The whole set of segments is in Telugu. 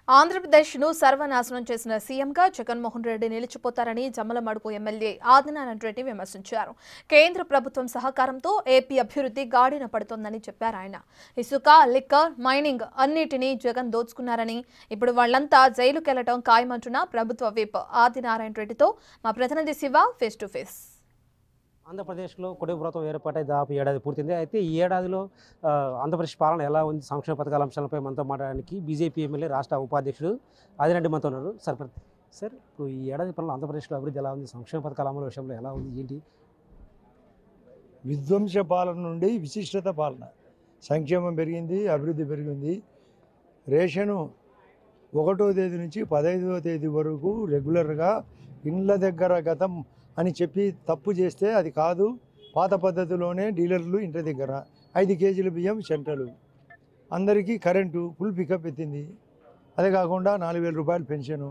ఆంధ్రప్రదేశ్ను సర్వనాశనం చేసిన సీఎంగా జగన్మోహన్ రెడ్డి నిలిచిపోతారని జమ్మలమడుగు ఎమ్మెల్యే ఆదినారాయణ రెడ్డి విమర్శించారు. కేంద్ర ప్రభుత్వం సహకారంతో ఏపీ అభివృద్ధి గాడిన పడుతోందని చెప్పారు ఆయన. ఇసుక, లిక్కర్, మైనింగ్ అన్నిటినీ జగన్ దోచుకున్నారని, ఇప్పుడు వాళ్లంతా జైలుకెళ్లడం ఖాయమంటున్న ప్రభుత్వ విప్ ఆదినారాయణ రెడ్డితో మా ప్రతినిధి శివ ఫేస్ టు ఫేస్. ఆంధ్రప్రదేశ్లో కూటమి ప్రభుత్వం ఏర్పాటై దాదాపు ఏడాది పూర్తింది. అయితే ఈ ఏడాదిలో ఆంధ్రప్రదేశ్ పాలన ఎలా ఉంది, సంక్షేమ పథకాల అంశాలపై మనతో మాట్లాడడానికి బీజేపీ ఎమ్మెల్యే రాష్ట్ర ఉపాధ్యక్షుడు ఆదిరెడ్డి మనతో ఉన్నారు. సార్ ఇప్పుడు ఈ ఏడాది పాలన ఆంధ్రప్రదేశ్లో అభివృద్ధి ఎలా ఉంది, సంక్షేమ పథకాల అమలు విషయంలో ఎలా ఉంది, ఏంటి? విధ్వంస పాలన నుండి విశిష్టత పాలన, సంక్షేమం పెరిగింది, అభివృద్ధి పెరిగింది. రేషను 1వ తేదీ నుంచి 15వ తేదీ వరకు రెగ్యులర్గా ఇండ్ల దగ్గర గతం అని చెప్పి తప్పు చేస్తే అది కాదు. పాత పద్ధతిలోనే డీలర్లు ఇంటి దగ్గర 5 కేజీల బియ్యం సెంట్రలు, అందరికీ కరెంటు ఫుల్ పికప్ ఎత్తింది. అదే కాకుండా 4,000 రూపాయలు పెన్షను,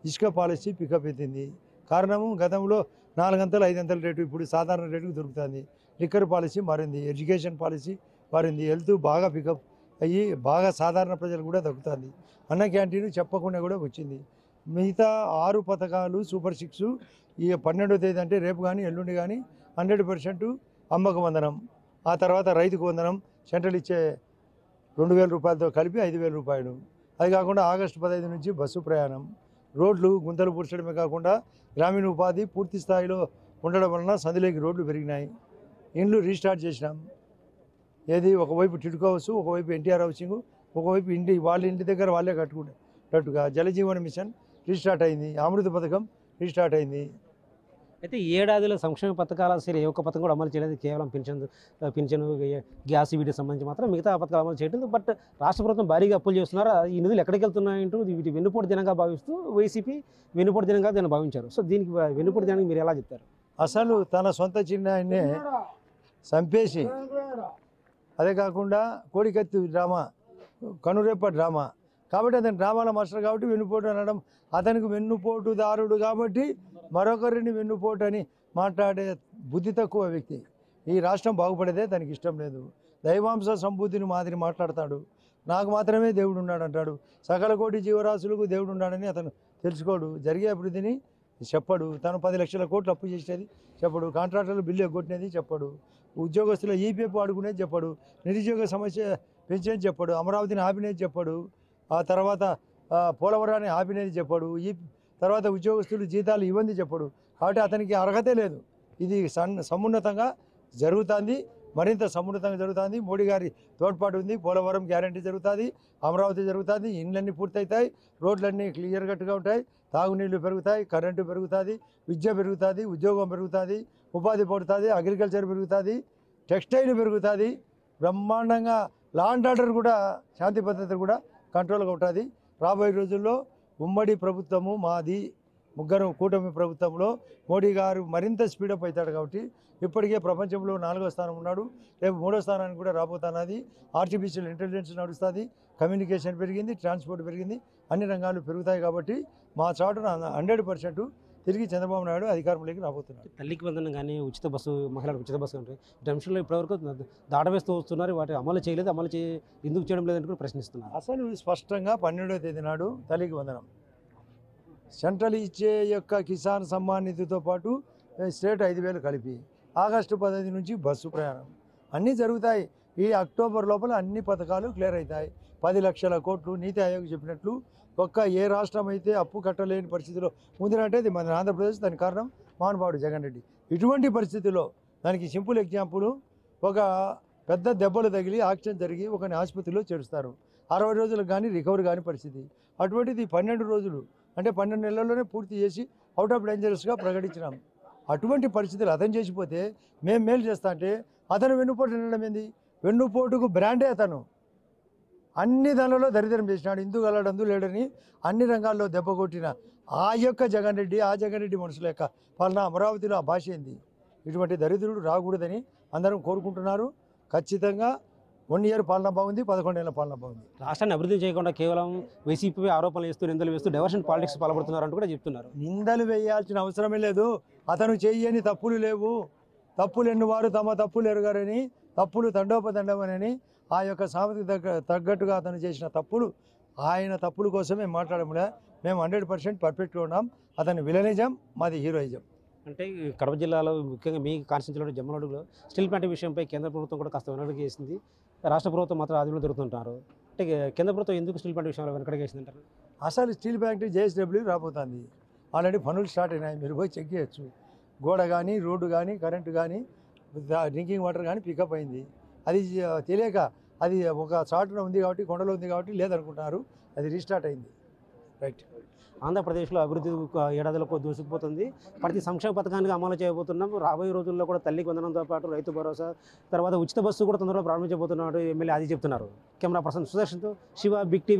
ఇసుక పాలసీ పికప్ ఎత్తింది. కారణము గతంలో 4 గంటలు 5 గంటల రేటు ఇప్పుడు సాధారణ రేటుకు దొరుకుతుంది. లిక్కర్ పాలసీ మారింది, ఎడ్యుకేషన్ పాలసీ మారింది, హెల్త్ బాగా పికప్ అయ్యి బాగా సాధారణ ప్రజలు కూడా దక్కుతుంది. అన్న క్యాంటీన్ చెప్పకుండా కూడా వచ్చింది. మిగతా 6 పథకాలు సూపర్ 6 ఈ 12వ తేదీ అంటే రేపు కానీ ఎల్లుండి కానీ 100% అమ్మకు వందనం, ఆ తర్వాత రైతుకు వందనం, సెంట్రల్ ఇచ్చే 2,000 రూపాయలతో కలిపి 5,000 రూపాయలు. అది కాకుండా ఆగస్టు 15 నుంచి బస్సు ప్రయాణం, రోడ్లు గుంతలు పూడ్చడమే కాకుండా గ్రామీణ ఉపాధి పూర్తి స్థాయిలో ఉండడం వలన సందులోకి రోడ్లు పెరిగినాయి. ఇండ్లు రీస్టార్ట్ చేసినాం. ఏది ఒకవైపు టిడ్కో హౌస్, ఒకవైపు ఎన్టీఆర్ హౌసింగ్, ఒకవైపు వాళ్ళ ఇంటి దగ్గర వాళ్ళే కట్టుకునేటట్టుగా జలజీవన మిషన్ రీస్టార్ట్ అయింది, అమృత పథకం రీస్టార్ట్ అయింది. అయితే ఈ ఏడాదిలో సంక్షేమ పథకాల సరే ఏ ఒక్క పథకం కూడా అమలు చేయలేదు. కేవలం పింఛను, గ్యాస్ వీటికి సంబంధించి మాత్రం మిగతా పథకాలు అమలు చేయలేదు. బట్ రాష్ట్ర ప్రభుత్వం భారీగా అప్పులు చేస్తున్నారు. ఈ నిధులు ఎక్కడికి వెళ్తున్నాయంటూ వీటి వెన్నుపోటు దినంగా భావిస్తూ వైసీపీ వెన్నుపోటు దినంగా దీన్ని భావించారు. సో దీనికి వెన్నుపోటు దినానికి మీరు ఎలా చెప్తారు? అసలు తన సొంత చిన్నాయన్నే చంపేసి, అదే కాకుండా కోడికత్తి డ్రామా, కనురెప్ప డ్రామా కాబట్టి అతని డ్రామాల మాస్టర్ కాబట్టి వెన్నుపోటు అనడం, అతనికి వెన్నుపోటుదారుడు కాబట్టి మరొకరిని వెన్నుపోటు అని మాట్లాడే బుద్ధి తక్కువ వ్యక్తి. ఈ రాష్ట్రం బాగుపడేదే తనకి ఇష్టం లేదు. దైవాంశ సంబూతిని మాదిరి మాట్లాడతాడు. నాకు మాత్రమే దేవుడు ఉన్నాడు అంటాడు. సకల కోటి జీవరాశులకు దేవుడు ఉన్నాడని అతను తెలుసుకోడు. జరిగే అభివృద్ధిని చెప్పడు. తను 10 లక్షల కోట్లు అప్పు చేసేది చెప్పడు. కాంట్రాక్టర్లు బిల్లు ఎగ్గొట్టినది చెప్పడు. ఉద్యోగస్తుల ఈపీఎఫ్ ఆడుకునేది చెప్పడు. నిరుద్యోగ సమస్య పెంచేది చెప్పడు. అమరావతిని ఆపినేది చెప్పడు. ఆ తర్వాత పోలవరాన్ని ఆపినేది చెప్పడు. ఈ తర్వాత ఉద్యోగస్తులు జీతాలు ఇవ్వండి చెప్పడు. కాబట్టి అతనికి అర్హతే లేదు. ఇది సమున్నతంగా జరుగుతుంది, మరింత సమున్నతంగా జరుగుతుంది. మోడీ గారి తోడ్పాటు ఉంది. పోలవరం గ్యారంటీ జరుగుతుంది, అమరావతి జరుగుతుంది, ఇండ్లన్నీ పూర్తవుతాయి, రోడ్లన్నీ క్లియర్ కట్గా ఉంటాయి, తాగునీళ్ళు పెరుగుతాయి, కరెంటు పెరుగుతుంది, విద్య పెరుగుతుంది, ఉద్యోగం పెరుగుతుంది, ఉపాధి పడుతుంది, అగ్రికల్చర్ పెరుగుతుంది, టెక్స్టైల్ పెరుగుతుంది. బ్రహ్మాండంగా లా అండ్ ఆర్డర్ కూడా, శాంతి భద్రత కూడా కంట్రోల్గా ఉంటుంది. రాబోయే రోజుల్లో ఉమ్మడి ప్రభుత్వము మాది, ముగ్గురు కూటమి ప్రభుత్వంలో మోడీ గారు మరింత స్పీడప్ అవుతాడు. కాబట్టి ఇప్పటికే ప్రపంచంలో 4వ స్థానం ఉన్నాడు, రేపు 3వ స్థానానికి కూడా రాబోతున్నది. ఆర్టిఫిషియల్ ఇంటెలిజెన్స్ నడుస్తుంది, కమ్యూనికేషన్ పెరిగింది, ట్రాన్స్పోర్ట్ పెరిగింది, అన్ని రంగాలు పెరుగుతాయి. కాబట్టి మా చాటున 100% తిరిగి చంద్రబాబు నాయుడు అధికారంలోకి రాబోతున్నారు. తల్లికి వందనం కానీ ఉచిత బస్సు, మహిళలకు ఉచిత బస్సు అంటే ఈ అంశంలో ఇప్పటివరకు దాటవేస్తూ వస్తున్నారు. వాటి అమలు చేయలేదు, ఎందుకు చేయడం లేదని కూడా ప్రశ్నిస్తున్నారు. అసలు స్పష్టంగా 12వ తేదీ నాడు తల్లికి వందనం, సెంట్రల్ ఇచ్చే యొక్క కిసాన్ సమ్మాన్ నిధితో పాటు స్టేట్ 5,000 కలిపి, ఆగస్టు 15 నుంచి బస్సు ప్రయాణం అన్నీ జరుగుతాయి. ఈ అక్టోబర్ లోపల అన్ని పథకాలు క్లియర్ అవుతాయి. 10 లక్షల కోట్లు నీతి ఆయోగ్ చెప్పినట్లు ఏ రాష్ట్రం అయితే అప్పు కట్టలేని పరిస్థితిలో ఉందినంటే అది మన ఆంధ్రప్రదేశ్. దానికి కారణం మహానుభావుడు జగన్ రెడ్డి. ఇటువంటి పరిస్థితిలో దానికి సింపుల్ ఎగ్జాంపుల్, ఒక పెద్ద దెబ్బలు తగిలి యాక్సిడెంట్ జరిగి ఒకని ఆసుపత్రిలో చేరుస్తారు. 60 రోజులకు కానీ రికవరీ కానీ పరిస్థితి. అటువంటిది 12 రోజులు అంటే 12 నెలల్లోనే పూర్తి చేసి అవుట్ ఆఫ్ డేంజరస్గా ప్రకటించినాం. అటువంటి పరిస్థితులు అతను చేసిపోతే మేము మేలు చేస్తా అంటే అతను వెన్నుపోటు వినడం ఏంది? వెన్నుపోటుకు బ్రాండే అతను. అన్ని దానిలో దరిద్రం చేసినాడు. ఇందు గలడందు లేడని అన్ని రంగాల్లో దెబ్బ కొట్టిన ఆ యొక్క జగన్ రెడ్డి, ఆ జగన్ రెడ్డి మనుషుల యొక్క పాలన అమరావతిలో ఆ భాష ఏంది? ఇటువంటి దరిద్రుడు రాకూడదని అందరం కోరుకుంటున్నారు. ఖచ్చితంగా 1 ఇయర్ పాలన బాగుంది, 11 ఏళ్ళ పాలన బాగుంది. రాష్ట్రాన్ని అభివృద్ధి చేయకుండా కేవలం వైసీపీ ఆరోపణలు వేస్తూ, నిందలు వేస్తూ డైవర్షన్ పాలిటిక్స్ పాల్పడుతున్నారంటూ కూడా చెప్తున్నారు. నిందలు వేయాల్సిన అవసరమే లేదు. అతను చేయని తప్పులు లేవు. తప్పులు ఎన్నువారు తమ తప్పులు ఎరుగారని, తప్పులు తండోపతండమని ఆ యొక్క సామెతకు తగ్గట్టుగా అతను చేసిన తప్పులు ఆయన తప్పుల కోసమే మాట్లాడములే. మేము 100% పర్ఫెక్ట్గా ఉన్నాం. అతని విలనిజం, మాది హీరోయిజం. అంటే ఈ కడప జిల్లాలో ముఖ్యంగా మీ కాన్స్టిట్యూన్సీలో జమ్మలమడుగులో స్టీల్ ప్లాంట్ విషయంపై కేంద్ర ప్రభుత్వం కూడా కాస్త వెనకడుగు వేసింది. రాష్ట్ర ప్రభుత్వం మాత్రం ఆదిలో దొరుకుతుంటారు. అంటే కేంద్ర ప్రభుత్వం ఎందుకు స్టీల్ ప్లాంట్ విషయంలో వెనకడుగు వేసిందంటారు? అసలు స్టీల్ ఫ్యాక్టరీ JSW రాబోతుంది. ఆల్రెడీ పనులు స్టార్ట్ అయినాయి. మీరు పోయి చెక్ చేయొచ్చు. గోడ కానీ, రోడ్డు కానీ, కరెంటు కానీ, డ్రింకింగ్ వాటర్ కానీ పికప్ అయింది. అది తెలియక అది ఒక చాటున ఉంది కాబట్టి, కొండలో ఉంది కాబట్టి లేదనుకుంటున్నారు. అది రీస్టార్ట్ అయింది. రైట్. ఆంధ్రప్రదేశ్లో అభివృద్ధి ఏడాదిలో దూసుకుపోతుంది. ప్రతి సంక్షేమ పథకానికి అమలు చేయబోతున్నాం. రాబోయే రోజుల్లో కూడా తల్లికి వందనంతో పాటు రైతు భరోసా, తర్వాత ఉచిత బస్సు కూడా తొందరలో ప్రారంభించబోతున్నాడు ఎమ్మెల్యే అది చెప్తున్నారు. కెమెరా పర్సన్ సుదర్శన్తో శివ, బిగ్ టీవీ.